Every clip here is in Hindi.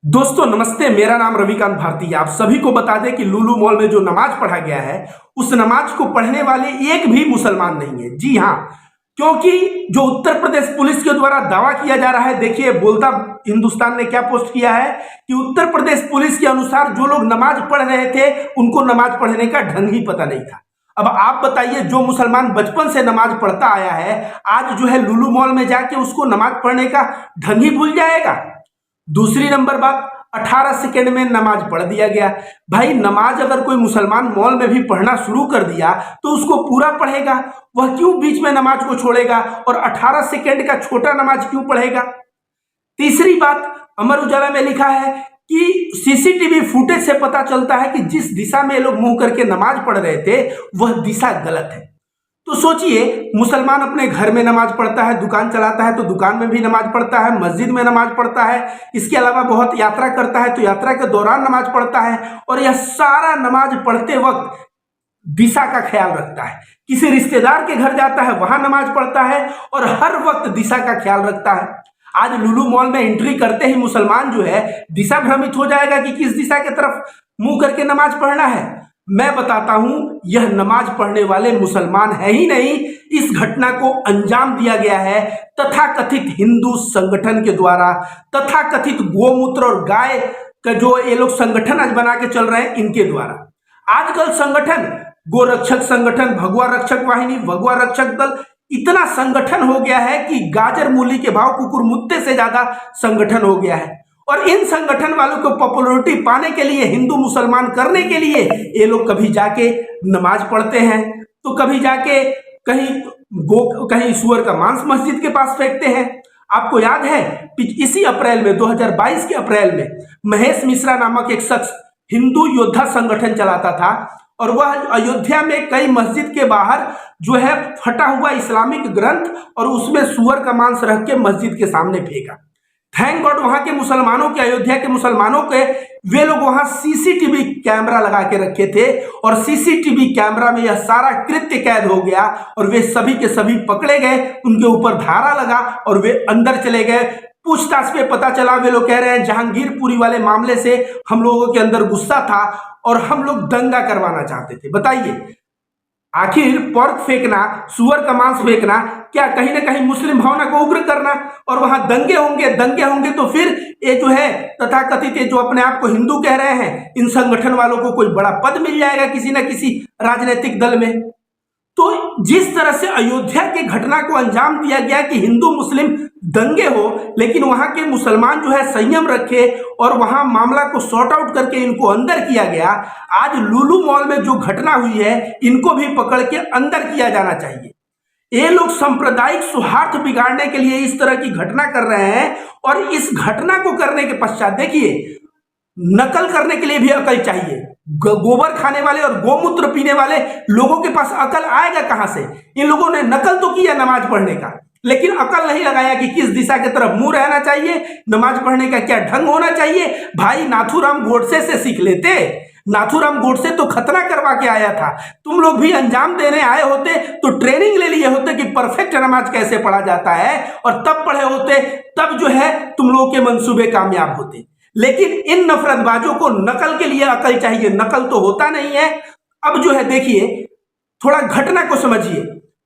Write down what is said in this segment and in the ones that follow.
दोस्तों नमस्ते, मेरा नाम रविकांत भारती। आप सभी को बता दें कि लुलु मॉल में जो नमाज पढ़ा गया है उस नमाज को पढ़ने वाले एक भी मुसलमान नहीं है। जी हाँ, क्योंकि जो उत्तर प्रदेश पुलिस के द्वारा दावा किया जा रहा है, देखिए बोलता हिंदुस्तान ने क्या पोस्ट किया है कि उत्तर प्रदेश पुलिस के अनुसार जो लोग नमाज पढ़ रहे थे उनको नमाज पढ़ने का ढंग ही पता नहीं था। अब आप बताइए, जो मुसलमान बचपन से नमाज पढ़ता आया है आज जो है लुलु मॉल में जाके उसको नमाज पढ़ने का ढंग ही भूल जाएगा। दूसरी नंबर बात, 18 सेकेंड में नमाज पढ़ दिया गया। भाई नमाज अगर कोई मुसलमान मॉल में भी पढ़ना शुरू कर दिया तो उसको पूरा पढ़ेगा, वह क्यों बीच में नमाज को छोड़ेगा और 18 सेकेंड का छोटा नमाज क्यों पढ़ेगा। तीसरी बात, अमर उजाला में लिखा है कि सीसीटीवी फुटेज से पता चलता है कि जिस दिशा में ये लोग मुंह करके नमाज पढ़ रहे थे वह दिशा गलत है। तो सोचिए, मुसलमान अपने घर में नमाज पढ़ता है, दुकान चलाता है तो दुकान में भी नमाज पढ़ता है, मस्जिद में नमाज पढ़ता है, इसके अलावा बहुत यात्रा करता है तो यात्रा के दौरान नमाज पढ़ता है, और यह सारा नमाज पढ़ते वक्त दिशा का ख्याल रखता है। किसी रिश्तेदार के घर जाता है वहां नमाज पढ़ता है और हर वक्त दिशा का ख्याल रखता है। आज लुलु मॉल में एंट्री करते ही मुसलमान जो है दिशा भ्रमित हो जाएगा कि किस दिशा की तरफ मुंह करके नमाज पढ़ना है। मैं बताता हूं, यह नमाज पढ़ने वाले मुसलमान है ही नहीं। इस घटना को अंजाम दिया गया है तथाकथित हिंदू संगठन के द्वारा, तथाकथित गोमूत्र और गाय का जो ये लोग संगठन आज बना के चल रहे हैं इनके द्वारा। आजकल संगठन, गोरक्षक संगठन, भगवा रक्षक वाहिनी, भगवा रक्षक दल, इतना संगठन हो गया है कि गाजर मूली के भाव कुकुर मुत्ते से ज्यादा संगठन हो गया है। और इन संगठन वालों को पॉपुलैरिटी पाने के लिए, हिंदू मुसलमान करने के लिए ये लोग कभी जाके नमाज पढ़ते हैं तो कभी जाके कहीं सुअर का मांस मस्जिद के पास फेंकते हैं। आपको याद है इसी अप्रैल में 2022 के अप्रैल में महेश मिश्रा नामक एक शख्स हिंदू योद्धा संगठन चलाता था और वह अयोध्या में कई मस्जिद के बाहर जो है फटा हुआ इस्लामिक ग्रंथ और उसमें सुअर का मांस रख के मस्जिद के सामने फेंका। थैंक गॉड वहां के मुसलमानों के, अयोध्या के मुसलमानों के, वे लोग वहां सीसीटीवी कैमरा लगा के रखे थे और सीसीटीवी कैमरा में यह सारा कृत्य कैद हो गया और वे सभी के सभी पकड़े गए, उनके ऊपर धारा लगा और वे अंदर चले गए। पूछताछ पे पता चला, वे लोग कह रहे हैं जहांगीरपुरी वाले मामले से हम लोगों के अंदर गुस्सा था और हम लोग दंगा करवाना चाहते थे। बताइए, आखिर पर्क फेंकना, सुअर का मांस फेंकना क्या कहीं ना कहीं मुस्लिम भावना को उग्र करना, और वहां दंगे होंगे तो फिर ये जो है तथाकथित जो अपने आप को हिंदू कह रहे हैं इन संगठन वालों को कोई बड़ा पद मिल जाएगा किसी ना किसी राजनीतिक दल में। तो जिस तरह से अयोध्या की घटना को अंजाम दिया गया कि हिंदू मुस्लिम दंगे हो, लेकिन वहां के मुसलमान जो है संयम रखे और वहां मामला को सॉर्ट आउट करके इनको अंदर किया गया। आज लुलु मॉल में जो घटना हुई है इनको भी पकड़ के अंदर किया जाना चाहिए। ये लोग सांप्रदायिक सौहार्द बिगाड़ने के लिए इस तरह की घटना कर रहे हैं और इस घटना को करने के पश्चात देखिए, नकल करने के लिए भी अकल चाहिए। गोबर खाने वाले और गोमूत्र पीने वाले लोगों के पास अकल आएगा कहां से। इन लोगों ने नकल तो किया नमाज पढ़ने का, लेकिन अकल नहीं लगाया कि किस दिशा की तरफ मुंह रहना चाहिए, नमाज पढ़ने का क्या ढंग होना चाहिए। भाई नाथूराम गोडसे से सीख लेते। नाथूराम गोडसे तो खतना करवा के आया था, तुम लोग भी अंजाम देने आए होते तो ट्रेनिंग ले लिए होते कि परफेक्ट नमाज कैसे पढ़ा जाता है और तब पढ़े होते, तब जो है तुम लोगों के मंसूबे कामयाब होते। लेकिन इन नफरतबाजों को नकल के लिए अकल चाहिए, नकल तो होता नहीं है। अब जो है देखिए, थोड़ा घटना को समझिए।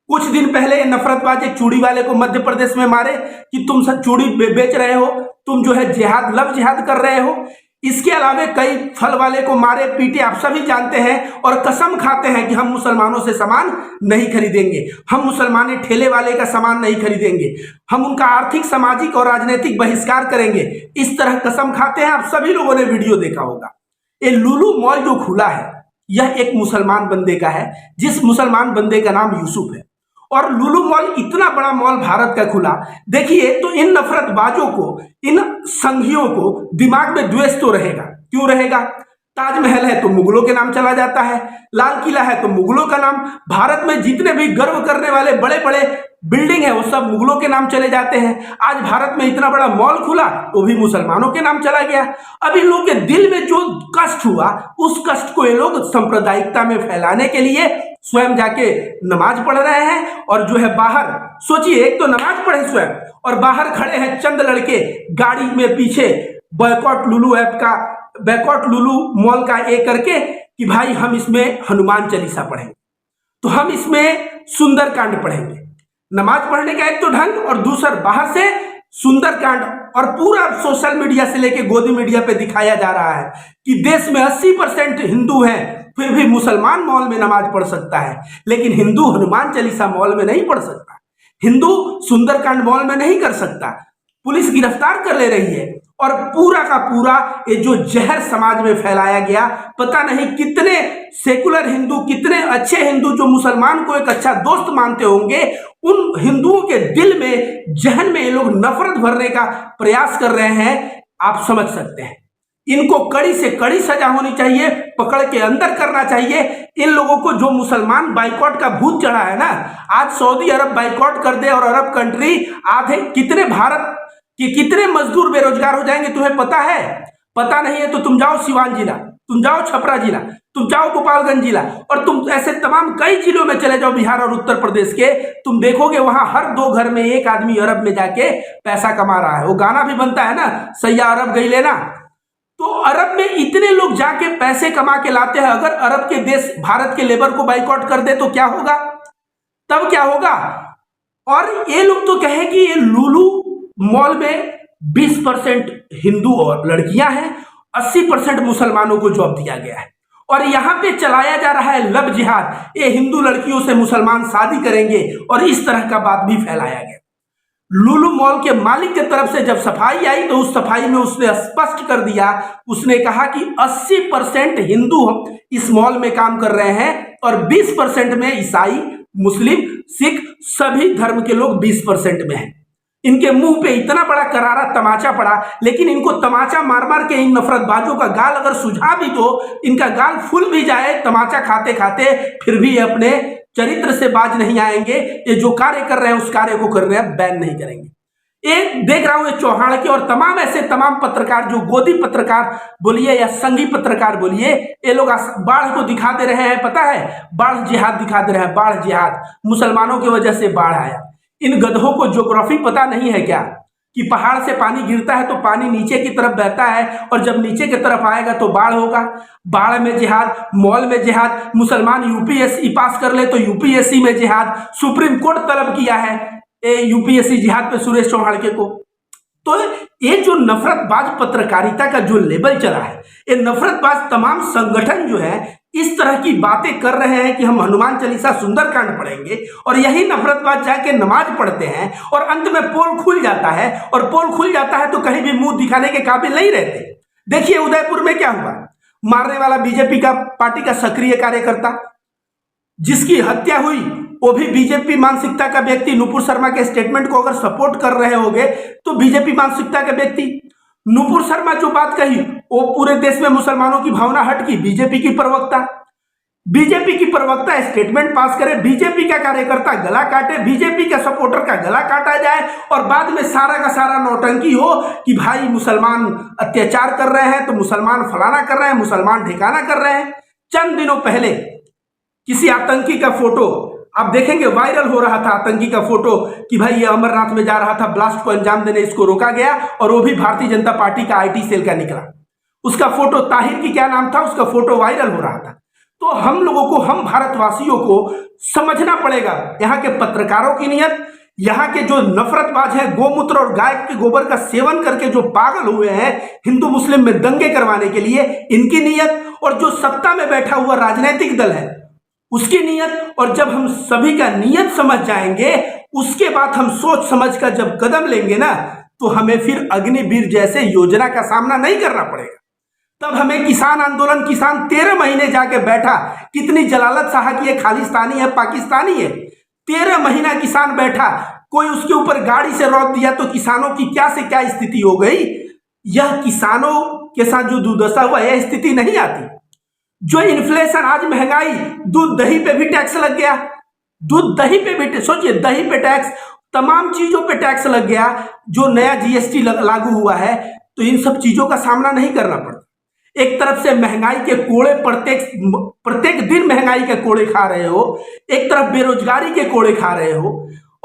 कुछ दिन पहले नफरतबाज एक चूड़ी वाले को मध्य प्रदेश में मारे कि तुम सब चूड़ी बेच रहे हो, तुम जो है जिहाद, लव जिहाद कर रहे हो। इसके अलावा कई फल वाले को मारे पीटे, आप सभी जानते हैं, और कसम खाते हैं कि हम मुसलमानों से सामान नहीं खरीदेंगे, हम मुसलमाने ठेले वाले का सामान नहीं खरीदेंगे, हम उनका आर्थिक, सामाजिक और राजनीतिक बहिष्कार करेंगे। इस तरह कसम खाते हैं। आप सभी लोगों ने वीडियो देखा होगा। ये लुलु मॉल जो खुला है यह एक मुसलमान बंदे का है, जिस मुसलमान बंदे का नाम यूसुफ है। और लुलु मॉल इतना बड़ा मॉल भारत का खुला, देखिए तो इन नफरतबाजों को, इन संघियों को दिमाग में द्वेष तो रहेगा। क्यों रहेगा? ताजमहल है तो मुगलों के नाम चला जाता है, लाल किला है तो मुगलों का नाम, भारत में जितने भी गर्व करने वाले बड़े बड़े बिल्डिंग है वो सब मुगलों के नाम चले जाते हैं। आज भारत में इतना बड़ा मॉल खुला वो भी मुसलमानों के नाम चला गया। अब इन लोगों के दिल में जो कष्ट हुआ उस कष्ट को ये लोग सांप्रदायिकता में फैलाने के लिए स्वयं जाके नमाज पढ़ रहे हैं। और जो है बाहर, सोचिए, एक तो नमाज पढ़े स्वयं और बाहर खड़े हैं चंद लड़के गाड़ी में पीछे बैकआउट लुलु मॉल का ए करके कि भाई हम इसमें हनुमान चालीसा पढ़ेंगे, तो हम इसमें सुंदरकांड पढ़ेंगे। नमाज पढ़ने का एक तो ढंग, और दूसरा बाहर से सुंदरकांड, और पूरा सोशल मीडिया से लेके गोदी मीडिया पे दिखाया जा रहा है कि देश में 80% हिंदू हैं, फिर भी मुसलमान मॉल में नमाज पढ़ सकता है, लेकिन हिंदू हनुमान चालीसा मॉल में नहीं पढ़ सकता, हिंदू सुंदरकांड मॉल में नहीं कर सकता। पुलिस गिरफ्तार कर ले रही है, और पूरा का पूरा ये जो जहर समाज में फैलाया गया, पता नहीं कितने सेकुलर हिंदू, कितने अच्छे हिंदू जो मुसलमान को एक अच्छा दोस्त मानते होंगे, उन हिंदुओं के दिल में, जहन में ये लोग नफरत भरने का प्रयास कर रहे हैं। आप समझ सकते हैं, इनको कड़ी से कड़ी सजा होनी चाहिए, पकड़ के अंदर करना चाहिए इन लोगों को। जो मुसलमान बाइकॉट का भूत चढ़ा है ना, आज सऊदी अरब बाइकॉट कर दे और अरब कंट्री, आधे कितने भारत कि कितने मजदूर बेरोजगार हो जाएंगे तुम्हें पता है? पता नहीं है तो तुम जाओ सिवान जिला, तुम जाओ छपरा जिला, तुम जाओ गोपालगंज जिला, और तुम ऐसे तमाम कई जिलों में चले जाओ बिहार और उत्तर प्रदेश के, तुम देखोगे वहां हर 2 घर में एक आदमी अरब में जाके पैसा कमा रहा है। वो गाना भी बनता है ना, सैया अरब गई लेना। तो अरब में इतने लोग जाके पैसे कमा के लाते हैं, अगर अरब के देश भारत के लेबर को बाइकआउट कर दे तो क्या होगा? तब क्या होगा? और ये लोग तो कहे कि ये लुलु मॉल में 20% हिंदू और लड़कियां हैं, 80% मुसलमानों को जॉब दिया गया है, और यहां पे चलाया जा रहा है लव जिहाद, ये हिंदू लड़कियों से मुसलमान शादी करेंगे, और इस तरह का बात भी फैलाया गया। लुलु मॉल के मालिक की तरफ से जब सफाई आई तो उस सफाई में उसने स्पष्ट कर दिया, उसने कहा कि 80% हिंदू इस मॉल में काम कर रहे हैं, और 20% में ईसाई, मुस्लिम, सिख, सभी धर्म के लोग 20% में हैं। इनके मुंह पे इतना बड़ा करारा तमाचा पड़ा, लेकिन इनको तमाचा मार मार के इन नफरतबाजों का गाल अगर सुझा भी दो, इनका गाल फूल भी जाए तमाचा खाते खाते, फिर भी अपने चरित्र से बाज नहीं आएंगे। ये जो कार्य कर रहे हैं उस कार्य को कर रहे हैं, बैन नहीं करेंगे। एक देख रहा हूं ये चौहान के और तमाम ऐसे तमाम पत्रकार, जो गोदी पत्रकार बोलिए या संघी पत्रकार बोलिए, ये लोग बाढ़ को दिखा दे रहे हैं। पता है, बाढ़ जिहाद दिखा दे रहे हैं, बाढ़ जिहाद, मुसलमानों की वजह से बाढ़ आया। इन गधों को ज्योग्राफी पता नहीं है क्या, कि पहाड़ से पानी गिरता है तो पानी नीचे की तरफ बहता है, और जब नीचे की तरफ आएगा तो बाढ़ होगा। बाढ़ में जिहाद, मॉल में जिहाद, मुसलमान यूपीएससी पास कर ले तो यूपीएससी में जिहाद, सुप्रीम कोर्ट तलब किया है यूपीएससी जिहाद पे सुरेश चौहान को। तो ये जो नफरतबाज पत्रकारिता का जो लेबल चला है, ये नफरतबाज तमाम संगठन जो है इस तरह की बातें कर रहे हैं कि हम हनुमान चालीसा सुंदरकांड पढ़ेंगे, और यही नफरतबाज जाके नमाज पढ़ते हैं, और अंत में पोल खुल जाता है, और पोल खुल जाता है तो कहीं भी मुंह दिखाने के काबिल नहीं रहते। देखिए उदयपुर में क्या हुआ, मारने वाला बीजेपी का पार्टी का सक्रिय कार्यकर्ता, जिसकी हत्या हुई वो भी बीजेपी मानसिकता का व्यक्ति। नुपुर शर्मा के स्टेटमेंट को अगर सपोर्ट कर रहे होंगे तो बीजेपी मानसिकता का व्यक्ति, नुपुर शर्मा जो बात कही वो पूरे देश में मुसलमानों की भावना हटकी, बीजेपी की प्रवक्ता स्टेटमेंट पास करे, बीजेपी का कार्यकर्ता गला काटे, बीजेपी का सपोर्टर का गला काटा जाए, और बाद में सारा का सारा नौटंकी हो कि भाई मुसलमान अत्याचार कर रहे हैं तो मुसलमान फलाना कर रहे हैं, मुसलमान ठिकाना कर रहे हैं। चंद दिनों पहले किसी आतंकी का फोटो आप देखेंगे वायरल हो रहा था, आतंकी का फोटो कि भाई ये अमरनाथ में जा रहा था, ब्लास्ट को अंजाम देने, इसको रोका गया, और वो भी भारतीय जनता पार्टी का आईटी सेल का निकला। उसका फोटो, ताहिर की क्या नाम था, उसका फोटो वायरल हो रहा था। तो हम लोगों को, हम भारतवासियों को समझना पड़ेगा यहाँ के पत्रकारों की नीयत, यहाँ के जो नफरतबाज हैं, गोमूत्र और गाय के गोबर का सेवन करके जो पागल हुए हैं हिंदू मुस्लिम में दंगे करवाने के लिए, इनकी नीयत, और जो सत्ता में बैठा हुआ राजनीतिक दल है उसकी नीयत। और जब हम सभी का नीयत समझ जाएंगे, उसके बाद हम सोच समझ कर जब कदम लेंगे ना, तो हमें फिर अग्निवीर जैसे योजना का सामना नहीं करना पड़ेगा। तब हमें किसान आंदोलन, किसान 13 महीने जाके बैठा, कितनी जलालत साहा कि ये खालिस्तानी है, पाकिस्तानी है। 13 महीना किसान बैठा, कोई उसके ऊपर गाड़ी से रौंद दिया तो किसानों की क्या से क्या स्थिति हो गई। यह किसानों के साथ जो दुर्दशा हुआ, यह स्थिति नहीं आती। जो इन्फ्लेशन, आज महंगाई, दूध दही पे भी टैक्स लग गया, दूध दही पे भी, सोचिए दही पे टैक्स, तमाम चीजों पे टैक्स लग गया, जो नया जीएसटी लागू हुआ है, तो इन सब चीजों का सामना नहीं करना पड़ता। एक तरफ से महंगाई के कोड़े, प्रत्येक दिन महंगाई के कोड़े खा रहे हो, एक तरफ बेरोजगारी के कोड़े खा रहे हो,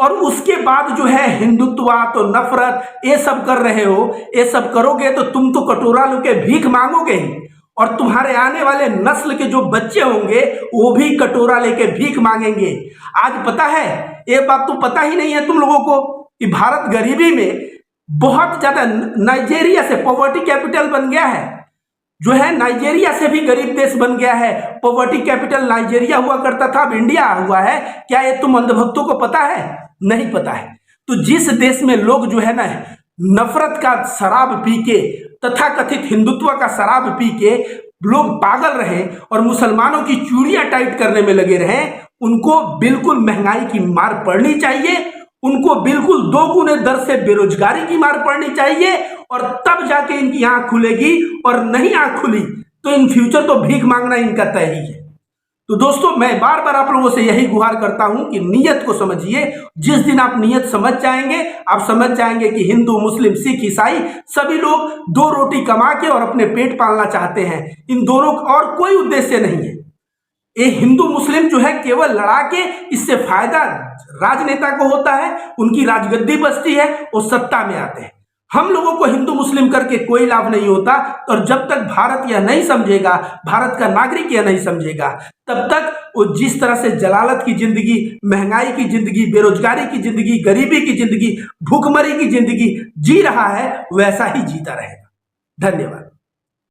और उसके बाद जो है हिंदुत्ववाद तो नफरत ये सब कर रहे हो। ये सब करोगे तो तुम तो कटोरा लेके भीख मांगोगे ही, और तुम्हारे आने वाले नस्ल के जो बच्चे होंगे वो भी कटोरा लेके भीख मांगेंगे। आज पता है, ये बात तो पता ही नहीं है तुम लोगों को कि भारत गरीबी में बहुत ज्यादा, नाइजीरिया से पॉवर्टी कैपिटल बन गया है, जो है नाइजीरिया से भी गरीब देश बन गया है। पॉवर्टी कैपिटल नाइजीरिया हुआ करता था, अब इंडिया हुआ है। क्या ये तुम अंधभक्तों को पता है? नहीं पता है। तो जिस देश में लोग जो है ना नफरत का शराब पी के, तथाकथित हिंदुत्व का शराब पी के लोग पागल रहे और मुसलमानों की चूड़ियां टाइट करने में लगे रहे, उनको बिल्कुल महंगाई की मार पड़नी चाहिए, उनको बिल्कुल 2 गुने दर से बेरोजगारी की मार पड़नी चाहिए, और तब जाके इनकी आंख खुलेगी। और नहीं आंख खुली तो इन फ्यूचर तो भीख मांगना इनका तय ही है। तो दोस्तों, मैं बार बार आप लोगों से यही गुहार करता हूं कि नीयत को समझिए। जिस दिन आप नीयत समझ जाएंगे, आप समझ जाएंगे कि हिंदू, मुस्लिम, सिख, ईसाई सभी लोग 2 रोटी कमा के और अपने पेट पालना चाहते हैं। इन दोनों और कोई उद्देश्य नहीं है। ये हिंदू मुस्लिम जो है केवल लड़ा के, इससे फायदा राजनेता को होता है, उनकी राजगद्दी बचती है, वो सत्ता में आते हैं। हम लोगों को हिंदू मुस्लिम करके कोई लाभ नहीं होता। और जब तक भारत यह नहीं समझेगा, भारत का नागरिक यह नहीं समझेगा, तब तक वो जिस तरह से जलालत की जिंदगी, महंगाई की जिंदगी, बेरोजगारी की जिंदगी, गरीबी की जिंदगी, भूखमरी की जिंदगी जी रहा है, वैसा ही जीता रहेगा। धन्यवाद।